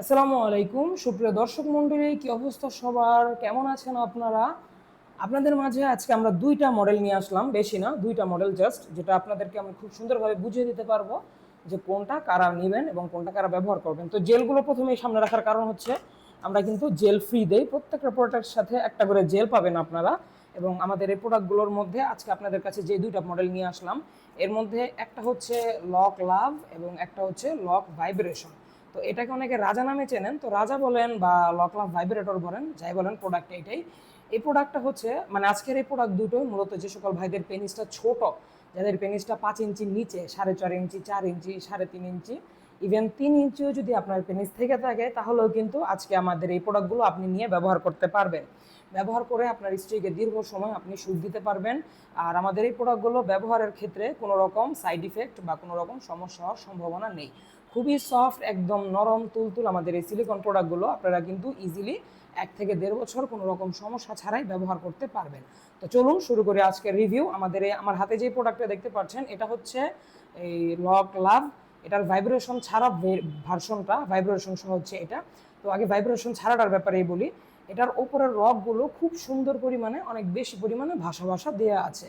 আসসালামু আলাইকুম সুপ্রিয় দর্শক মণ্ডলী, কি অবস্থা সবার? কেমন আছেন আপনারা? আপনাদের মাঝে আজকে আমরা দুইটা মডেল নিয়ে আসলাম, বেশি না, দুইটা মডেল জাস্ট, যেটা আপনাদেরকে আমি খুব সুন্দরভাবে বুঝিয়ে দিতে পারবো যে কোনটা কারা নেবেন এবং কোনটা কারা ব্যবহার করবেন। তো জেলগুলো প্রথমেই সামনে রাখার কারণ হচ্ছে আমরা কিন্তু জেল ফ্রি দেই, প্রত্যেকটা প্রোডাক্টের সাথে একটা করে জেল পাবেন আপনারা। এবং আমাদের এই প্রোডাক্টগুলোর মধ্যে আজকে আপনাদের কাছে যে দুইটা মডেল নিয়ে আসলাম, এর মধ্যে একটা হচ্ছে লক লাভ এবং একটা হচ্ছে লক ভাইব্রেশন। তো এটাকে অনেকে রাজা নামে চেনেন, তো রাজা বলেন বা লক লাভ ভাইব্রেটর বলেন, যাই বলেন, প্রোডাক্ট এটাই। এই প্রোডাক্টটা হচ্ছে মানে আজকের এই প্রোডাক্ট দুটোই মূলত যে সকল ভাইদের পেনিসটা ছোট, যাদের পেনিসটা 5 ইঞ্চির নিচে, 4.5 ইঞ্চি, 4 ইঞ্চি, 3.5 ইঞ্চি, ইভেন 3 ইঞ্চিও যদি আপনার পেনিস থেকে থাকে, তাহলেও কিন্তু আজকে আমাদের এই প্রোডাক্টগুলো আপনি নিয়ে ব্যবহার করতে পারবেন। ব্যবহার করে আপনার স্ত্রীকে দীর্ঘ সময় আপনি সুখ দিতে পারবেন। আর আমাদের এই প্রোডাক্টগুলো ব্যবহারের ক্ষেত্রে কোনো রকম সাইড ইফেক্ট বা কোনো রকম সমস্যা হওয়ার সম্ভাবনা নেই। খুবই সফট, একদম নরম তুলতুল আমাদের এই সিলিকন প্রোডাক্টগুলো আপনারা কিন্তু ইজিলি 1 থেকে 1.5 বছর কোনো রকম সমস্যা ছাড়াই ব্যবহার করতে পারবেন। তো চলুন শুরু করি আজকের রিভিউ। আমার হাতে যে প্রোডাক্টটা দেখতে পাচ্ছেন, এটা হচ্ছে এই লক লাভ। এটার ভাইব্রেশন ছাড়া ভার্সনটা, ভাইব্রেশন সহ হচ্ছে এটা। তো আগে ভাইব্রেশন ছাড়াটার ব্যাপারেই বলি। এটার ওপরের রকগুলো খুব সুন্দর পরিমাণে, অনেক বেশি পরিমাণে ভাষা দেওয়া আছে।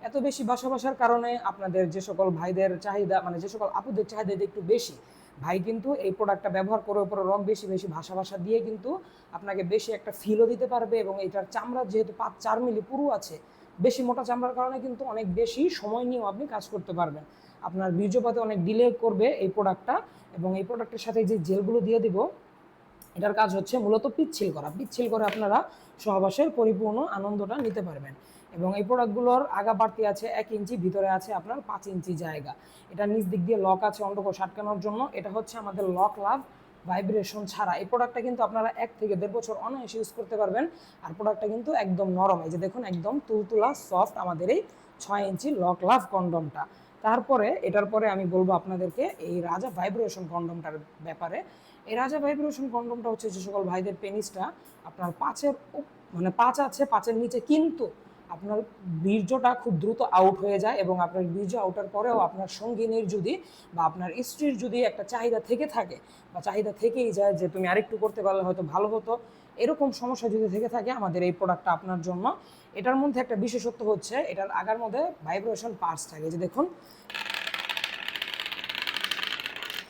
এত বেশি ভাষার কারণে আপনাদের যে সকল ভাইদের চাহিদা, মানে যে সকল আপুদের চাহিদা একটু বেশি, ভাই কিন্তু এই প্রোডাক্টটা ব্যবহার করে ওপরে রক বেশি ভাষা দিয়ে কিন্তু আপনাকে বেশি একটা ফিলও দিতে পারবে। এবং এটার চামড়া যেহেতু 4 মিলি পুরু আছে, বেশি মোটা চামড়ার কারণে কিন্তু অনেক বেশি সময় নিয়েও আপনি কাজ করতে পারবেন। আপনার বীর্যপাতে অনেক ডিলে করবে এই প্রোডাক্টটা। এবং এই প্রোডাক্টের সাথে যে জেলগুলো দিয়ে দিব, এটার কাজ হচ্ছে মূলত পিচ্ছিল করে আপনারা সহবাসের পরিপূর্ণ আনন্দটা নিতে পারবেন। এবং এই প্রোডাক্টগুলোর আগা বাড়তি আছে 1 ইঞ্চি, ভিতরে আছে আপনার 5 ইঞ্চি জায়গা। এটা নিচ দিক দিয়ে লক আছে অন্ডকোষ আটকানোর জন্য। এটা হচ্ছে আমাদের লক লাভ ভাইব্রেশন ছাড়া। এই প্রোডাক্টটা কিন্তু আপনারা 1 থেকে 1.5 বছর অনায়াসে ইউজ করতে পারবেন। আর প্রোডাক্টটা কিন্তু একদম নরম, এই যে দেখুন, একদম তুলতুলা সফট আমাদের এই 6 ইঞ্চি লক লাভ কন্ডমটা। তারপরে এটার পরে আমি বলবো আপনাদেরকে এই রাজা ভাইব্রেশন কন্ডমটার ব্যাপারে। এই রাজা ভাইব্রেশন কন্ডমটা হচ্ছে যে সকল ভাইদের পেনিসটা আপনার মানে 5 আছে, 5-এর নিচে, কিন্তু আপনার বীর্যটা খুব দ্রুত আউট হয়ে যায়। এবং আপনার বীর্য আউটের পরেও আপনার সঙ্গিনীর যদি বা আপনার স্ত্রীর যদি একটা চাহিদা থেকে থাকে, বা চাহিদা থেকেই যায় যে তুমি আরেকটু করতে পারলে হয়তো ভালো হতো, এরকম সমস্যা যদি থেকে থাকে, আমাদের এই প্রোডাক্টটা আপনার জন্য। এটার মধ্যে একটা বিশেষত্ব হচ্ছে এটার আগার মধ্যে ভাইব্রেশন পার্টস থাকে, যে দেখুন,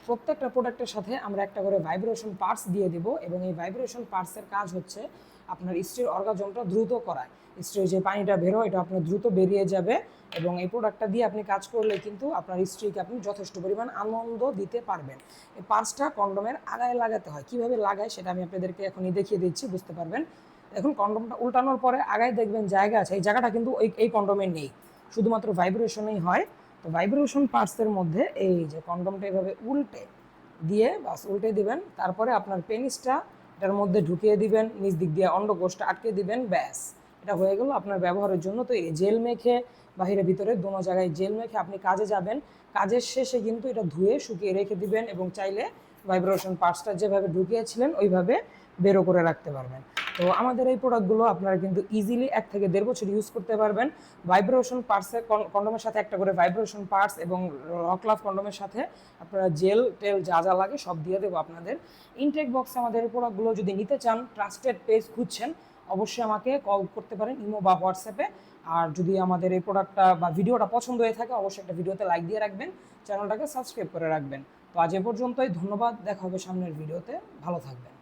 প্রত্যেকটা প্রোডাক্টের সাথে আমরা একটা করে ভাইব্রেশন পার্টস দিয়ে দেব। এবং এই ভাইব্রেশন পার্টসের কাজ হচ্ছে আপনার স্ত্রীর অর্গাজমটা দ্রুত করায়। স্ত্রীর যে পানিটা বেরোয়, এটা আপনার দ্রুত বেরিয়ে যাবে। এবং এই প্রোডাক্টটা দিয়ে আপনি কাজ করলে কিন্তু আপনার স্ত্রীকে আপনি যথেষ্ট পরিমাণ আনন্দ দিতে পারবেন। এই পার্টসটা কন্ডোমের আগায় লাগাতে হয়। কিভাবে লাগায় সেটা আমি আপনাদেরকে এখনই দেখিয়ে দিচ্ছি, বুঝতে পারবেন। এখন কন্ডোমটা উল্টানোর পরে আগায় দেখবেন জায়গা আছে, এই জায়গাটা কিন্তু এই কন্ডোমে নেই, শুধুমাত্র ভাইব্রেশনেই হয়। তো ভাইব্রেশন পার্টসের মধ্যে এই যে কন্ডমটা এভাবে উল্টে দিয়ে বাস উল্টে দিবেন। তারপরে আপনার পেনিসটা এটার মধ্যে ঢুকিয়ে দিবেন, নিচ দিক দিয়ে অন্ডকোষটা আটকে দিবেন, ব্যাস, এটা হয়ে গেল আপনার ব্যবহারের জন্য তৈরি। জেল মেখে বাহিরে ভিতরে দোনো জায়গায় জেল মেখে আপনি কাজে যাবেন। কাজের শেষে কিন্তু এটা ধুয়ে শুকিয়ে রেখে দিবেন এবং চাইলে ভাইব্রেশন পার্টসটা যেভাবে ঢুকিয়েছিলেন ওইভাবে বেরো করে রাখতে পারবেন। তো আমাদের এই প্রোডাক্টগুলো আপনারা কিন্তু ইজিলি 1 থেকে 1.5 বছর ইউজ করতে পারবেন। ভাইব্রেশন পার্টসের কন্ডোমের সাথে একটা করে ভাইব্রেশন পার্টস এবং লক লাভ কন্ডোমের সাথে আপনারা জেল টেল যা যা লাগে সব দিয়ে দেবো আপনাদের। ইনটেক বক্সে আমাদের এই প্রোডাক্টগুলো যদি নিতে চান, ট্রাস্টেড পেজ খুঁজছেন, অবশ্যই আমাকে কল করতে পারেন ইমো বা হোয়াটসঅ্যাপে। আর যদি আমাদের এই প্রোডাক্টটা বা ভিডিওটা পছন্দ হয়ে থাকে, অবশ্যই একটা ভিডিওতে লাইক দিয়ে রাখবেন, চ্যানেলটাকে সাবস্ক্রাইব করে রাখবেন। তো আজ এ পর্যন্তই, ধন্যবাদ, দেখা হবে সামনের ভিডিওতে, ভালো থাকবেন।